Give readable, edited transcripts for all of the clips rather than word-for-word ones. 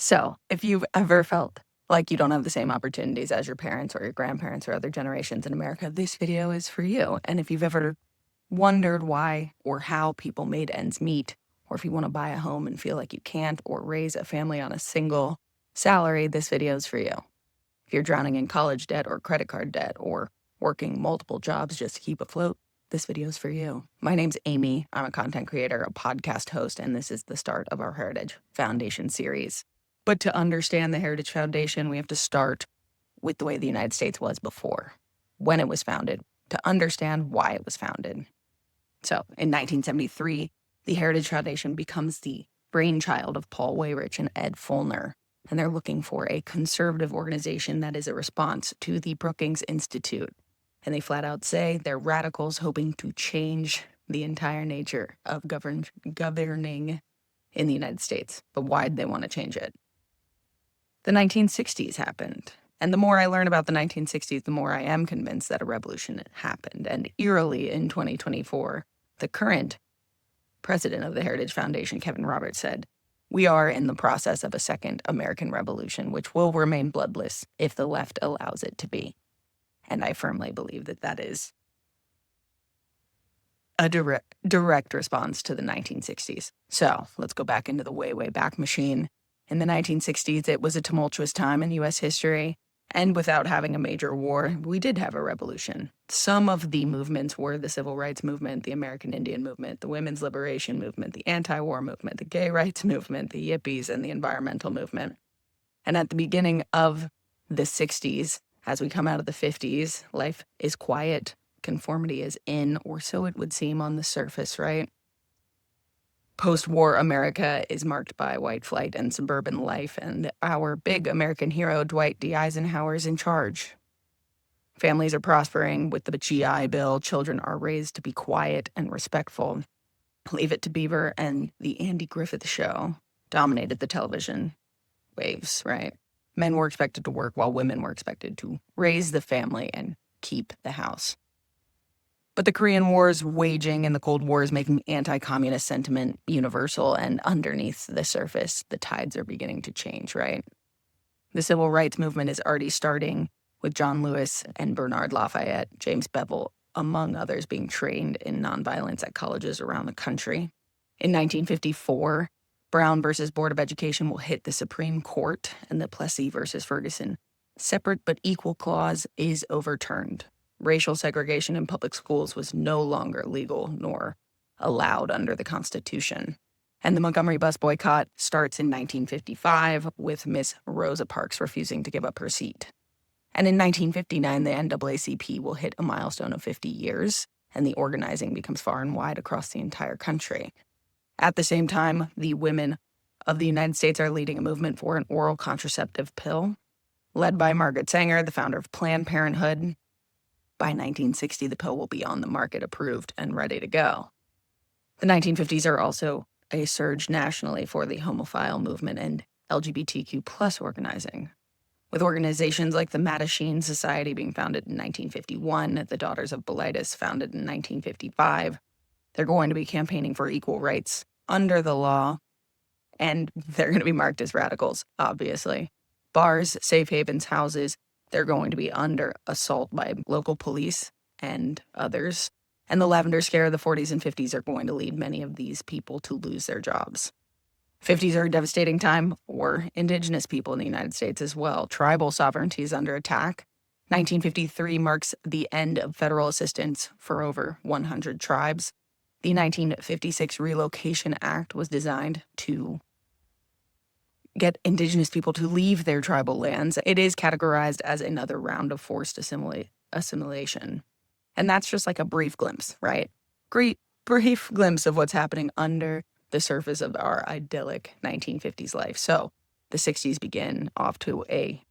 So, if you've ever felt like you don't have the same opportunities as your parents or your grandparents or other generations in America, this video is for you. And if you've ever wondered why or how people made ends meet, or if you want to buy a home and feel like you can't, or raise a family on a single salary, this video is for you. If you're drowning in college debt or credit card debt or working multiple jobs just to keep afloat, this video is for you. My name's Amy. I'm a content creator, a podcast host, and this is the start of our Heritage Foundation series. But to understand the Heritage Foundation, we have to start with the way the United States was before, when it was founded, to understand why it was founded. So in 1973, the Heritage Foundation becomes the brainchild of Paul Weyrich and Ed Follner, and they're looking for a conservative organization that is a response to the Brookings Institute. And they flat out say they're radicals hoping to change the entire nature of governing in the United States. But why'd they want to change it? The 1960s happened. And the more I learn about the 1960s, the more I am convinced that a revolution happened. And eerily, in 2024, the current president of the Heritage Foundation, Kevin Roberts, said, "We are in the process of a second American Revolution, which will remain bloodless if the left allows it to be." And I firmly believe that that is a direct response to the 1960s. So let's go back into the way back machine. In the 1960s, it was a tumultuous time in U.S. history. And without having a major war, we did have a revolution. Some of the movements were the Civil Rights Movement, the American Indian Movement, the Women's Liberation Movement, the Anti-War Movement, the Gay Rights Movement, the Yippies, and the Environmental Movement. And at the beginning of the 60s, as we come out of the 50s, life is quiet, conformity is in, or so it would seem on the surface, right? Post-war America is marked by white flight and suburban life, and our big American hero, Dwight D. Eisenhower, is in charge. Families are prospering with the GI Bill. Children are raised to be quiet and respectful. Leave It to Beaver and The Andy Griffith Show dominated the television waves, right? Men were expected to work while women were expected to raise the family and keep the house. But the Korean War is waging and the Cold War is making anti-communist sentiment universal, and underneath the surface, the tides are beginning to change, right? The civil rights movement is already starting, with John Lewis and Bernard Lafayette, James Bevel, among others, being trained in nonviolence at colleges around the country. In 1954, Brown versus Board of Education will hit the Supreme Court, and the Plessy versus Ferguson separate but equal clause is overturned. Racial segregation in public schools was no longer legal nor allowed under the Constitution. And the Montgomery bus boycott starts in 1955 with Miss Rosa Parks refusing to give up her seat. And in 1959, the NAACP will hit a milestone of 50 years, and the organizing becomes far and wide across the entire country. At the same time, the women of the United States are leading a movement for an oral contraceptive pill, led by Margaret Sanger, the founder of Planned Parenthood. By 1960, the pill will be on the market, approved, and ready to go. The 1950s are also a surge nationally for the homophile movement and LGBTQ plus organizing, with organizations like the Mattachine Society being founded in 1951, the Daughters of Bilitis founded in 1955. They're going to be campaigning for equal rights under the law, and they're going to be marked as radicals, obviously. Bars, safe havens, houses, they're going to be under assault by local police and others. And the Lavender Scare of the 40s and 50s are going to lead many of these people to lose their jobs. 50s are a devastating time for indigenous people in the United States as well. Tribal sovereignty is under attack. 1953 marks the end of federal assistance for over 100 tribes. The 1956 Relocation Act was designed to get indigenous people to leave their tribal lands. It is categorized as another round of forced assimilation. And that's just like a brief glimpse, right? Great brief glimpse of what's happening under the surface of our idyllic 1950s life. So the 60s begin off to a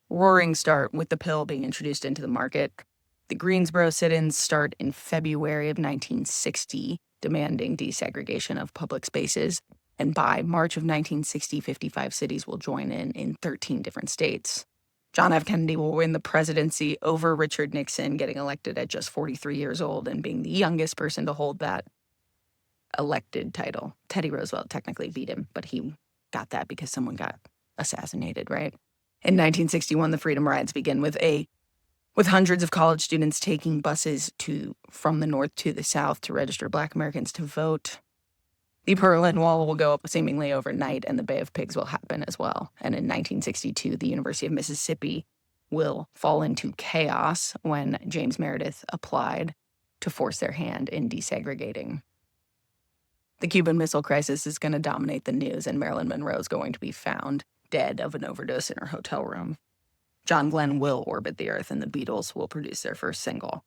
roaring start with the pill being introduced into the market. The Greensboro sit-ins start in February of 1960, demanding desegregation of public spaces. And by March of 1960, 55 cities will join in 13 different states. John F. Kennedy will win the presidency over Richard Nixon, getting elected at just 43 years old and being the youngest person to hold that elected title. Teddy Roosevelt technically beat him, but he got that because someone got assassinated, right? In 1961, the Freedom Rides begin with hundreds of college students taking buses from the north to the south to register Black Americans to vote. The Berlin Wall will go up seemingly overnight, and the Bay of Pigs will happen as well. And in 1962, the University of Mississippi will fall into chaos when James Meredith applied to force their hand in desegregating. The Cuban Missile Crisis is going to dominate the news, and Marilyn Monroe is going to be found dead of an overdose in her hotel room. John Glenn will orbit the Earth, and the Beatles will produce their first single.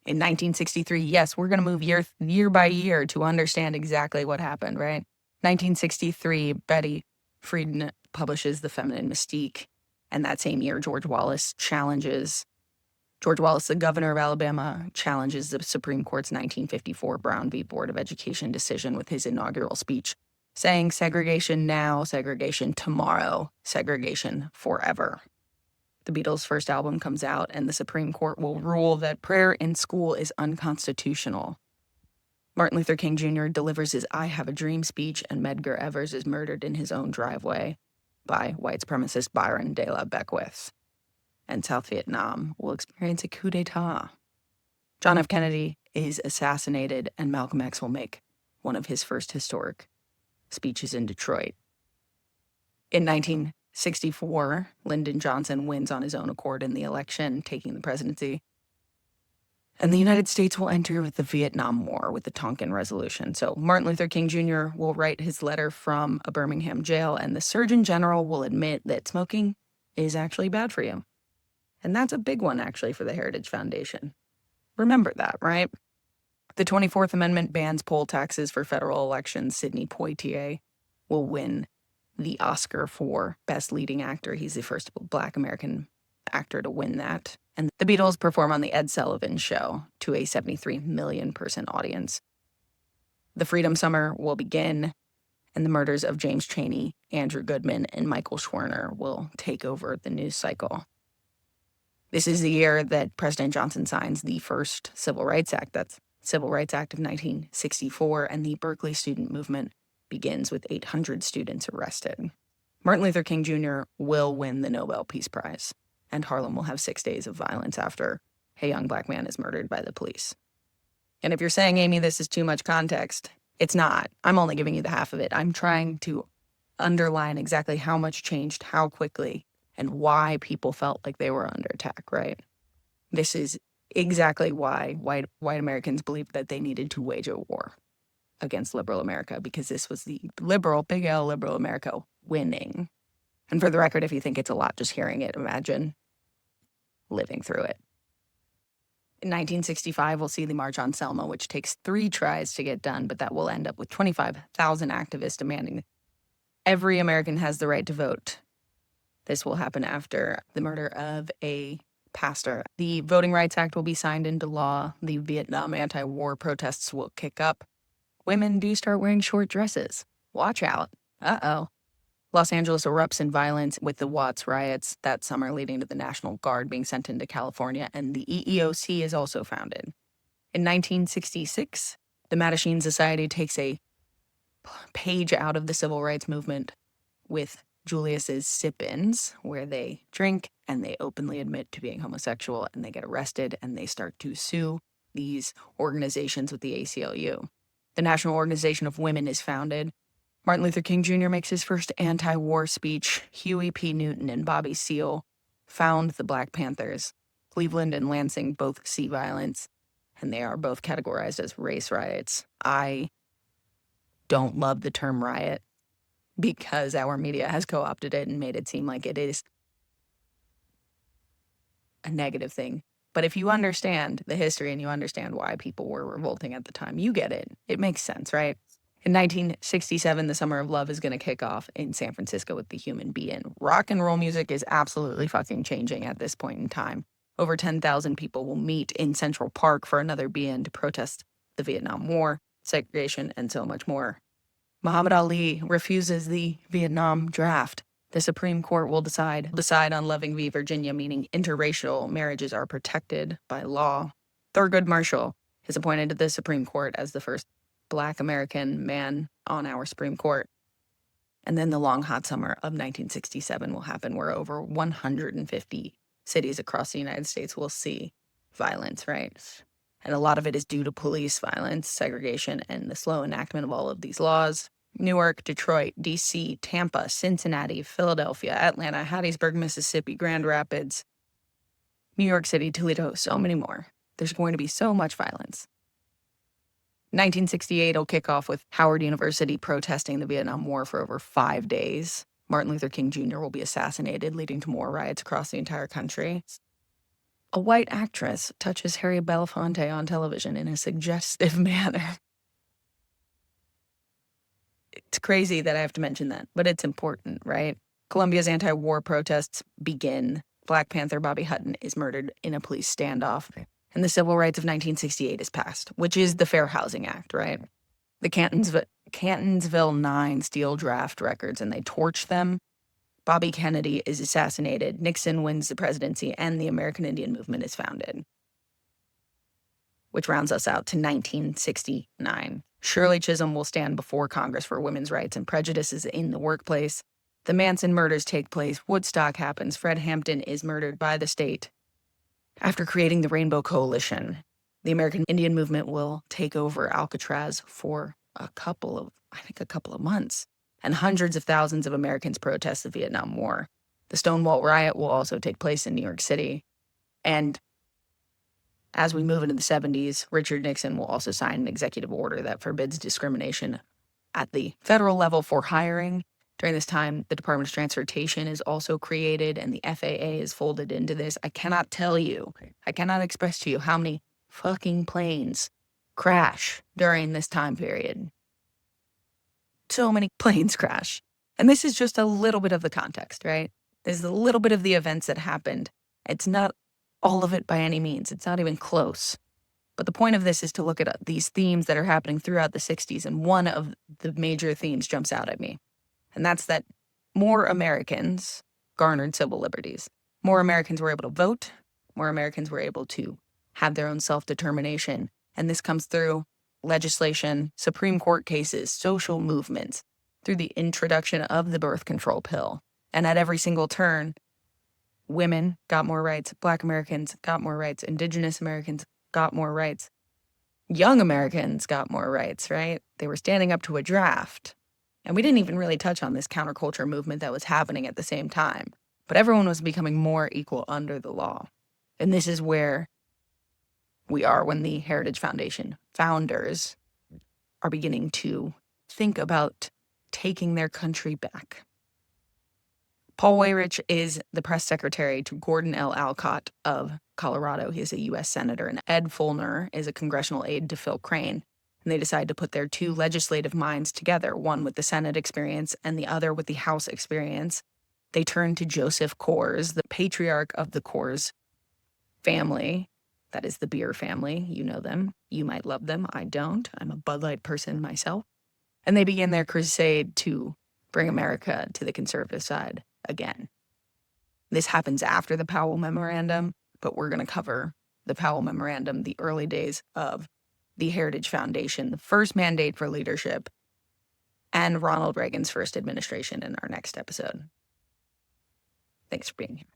In 1963, yes, we're going to move year by year to understand exactly what happened, right? 1963, Betty Friedan publishes The Feminine Mystique, and that same year, George Wallace, the governor of Alabama, challenges the Supreme Court's 1954 Brown v. Board of Education decision with his inaugural speech, saying segregation now, segregation tomorrow, segregation forever. The Beatles' first album comes out, and the Supreme Court will rule that prayer in school is unconstitutional. Martin Luther King Jr. delivers his I Have a Dream speech, and Medgar Evers is murdered in his own driveway by white supremacist Byron de la Beckwith. And South Vietnam will experience a coup d'etat. John F. Kennedy is assassinated, and Malcolm X will make one of his first historic speeches in Detroit. In 1964, Lyndon Johnson wins on his own accord in the election, taking the presidency. And the United States will enter the Vietnam War with the Tonkin Resolution. So Martin Luther King Jr. will write his letter from a Birmingham jail, and the Surgeon General will admit that smoking is actually bad for you. And that's a big one, actually, for the Heritage Foundation. Remember that, right? The 24th Amendment bans poll taxes for federal elections. Sidney Poitier will win the Oscar for Best Leading Actor. He's the first Black American actor to win that. And the Beatles perform on The Ed Sullivan Show to a 73 million person audience. The Freedom Summer will begin, and the murders of James Chaney, Andrew Goodman, and Michael Schwerner will take over the news cycle. This is the year that President Johnson signs the first Civil Rights Act. That's Civil Rights Act of 1964, and the Berkeley student movement begins with 800 students arrested. Martin Luther King Jr. will win the Nobel Peace Prize, and Harlem will have 6 days of violence after a young Black man is murdered by the police. And if you're saying, Amy, this is too much context, it's not. I'm only giving you the half of it. I'm trying to underline exactly how much changed, how quickly, and why people felt like they were under attack, right? This is exactly why white Americans believed that they needed to wage a war against liberal America, because this was the liberal, big L liberal America winning. And for the record, if you think it's a lot just hearing it, imagine living through it. In 1965, we'll see the March on Selma, which takes 3 tries to get done, but that will end up with 25,000 activists demanding every American has the right to vote. This will happen after the murder of a pastor. The Voting Rights Act will be signed into law. The Vietnam anti-war protests will kick up. Women do start wearing short dresses. Watch out. Uh-oh. Los Angeles erupts in violence with the Watts riots that summer, leading to the National Guard being sent into California, and the EEOC is also founded. In 1966, the Mattachine Society takes a page out of the civil rights movement with Julius's sip-ins, where they drink and they openly admit to being homosexual, and they get arrested and they start to sue these organizations with the ACLU. The National Organization of Women is founded. Martin Luther King Jr. makes his first anti-war speech. Huey P. Newton and Bobby Seale found the Black Panthers. Cleveland and Lansing both see violence, and they are both categorized as race riots. I don't love the term riot, because our media has co-opted it and made it seem like it is a negative thing. But if you understand the history and you understand why people were revolting at the time, you get it. It makes sense, right? In 1967, the Summer of Love is going to kick off in San Francisco with the Human Be-In. Rock and roll music is absolutely fucking changing at this point in time. Over 10,000 people will meet in Central Park for another Be-In to protest the Vietnam War, segregation, and so much more. Muhammad Ali refuses the Vietnam draft. The Supreme Court will decide on Loving v. Virginia, meaning interracial marriages are protected by law. Thurgood Marshall is appointed to the Supreme Court as the first Black American man on our Supreme Court. And then the long hot summer of 1967 will happen, where over 150 cities across the United States will see violence, right? And a lot of it is due to police violence, segregation, and the slow enactment of all of these laws. Newark, Detroit, D.C., Tampa, Cincinnati, Philadelphia, Atlanta, Hattiesburg, Mississippi, Grand Rapids, New York City, Toledo, so many more. There's going to be so much violence. 1968 will kick off with Howard University protesting the Vietnam War for over 5 days. Martin Luther King Jr. will be assassinated, leading to more riots across the entire country. A white actress touches Harry Belafonte on television in a suggestive manner. It's crazy that I have to mention that, but it's important, right? Colombia's anti-war protests begin. Black Panther Bobby Hutton is murdered in a police standoff. And the Civil Rights of 1968 is passed, which is the Fair Housing Act, right? The Cantonsville 9 steal draft records and they torch them. Bobby Kennedy is assassinated. Nixon wins the presidency and the American Indian Movement is founded, which rounds us out to 1969. Shirley Chisholm will stand before Congress for women's rights and prejudices in the workplace. The Manson murders take place. Woodstock happens. Fred Hampton is murdered by the state. After creating the Rainbow Coalition, the American Indian Movement will take over Alcatraz for a couple of months, and hundreds of thousands of Americans protest the Vietnam War. The Stonewall Riot will also take place in New York City, and as we move into the 70s, Richard Nixon will also sign an executive order that forbids discrimination at the federal level for hiring. During this time, the Department of Transportation is also created and the FAA is folded into this. I cannot express to you how many fucking planes crash during this time period. So many planes crash. And this is just a little bit of the context, right? This is a little bit of the events that happened. It's not all of it by any means. It's not even close. But the point of this is to look at these themes that are happening throughout the 60s, and one of the major themes jumps out at me. And that's that more Americans garnered civil liberties. More Americans were able to vote. More Americans were able to have their own self-determination. And this comes through legislation, Supreme Court cases, social movements, through the introduction of the birth control pill. And at every single turn, women got more rights, Black Americans got more rights, Indigenous Americans got more rights, young Americans got more rights, right? They were standing up to a draft. And we didn't even really touch on this counterculture movement that was happening at the same time. But everyone was becoming more equal under the law. And this is where we are when the Heritage Foundation founders are beginning to think about taking their country back. Paul Weyrich is the press secretary to Gordon L. Alcott of Colorado. He is a U.S. senator. And Ed Fulner is a congressional aide to Phil Crane. And they decide to put their two legislative minds together, one with the Senate experience and the other with the House experience. They turn to Joseph Coors, the patriarch of the Coors family. That is the beer family. You know them. You might love them. I don't. I'm a Bud Light person myself. And they begin their crusade to bring America to the conservative side again. This happens after the Powell Memorandum, but we're going to cover the Powell Memorandum, the early days of the Heritage Foundation, the first mandate for leadership, and Ronald Reagan's first administration in our next episode. Thanks for being here.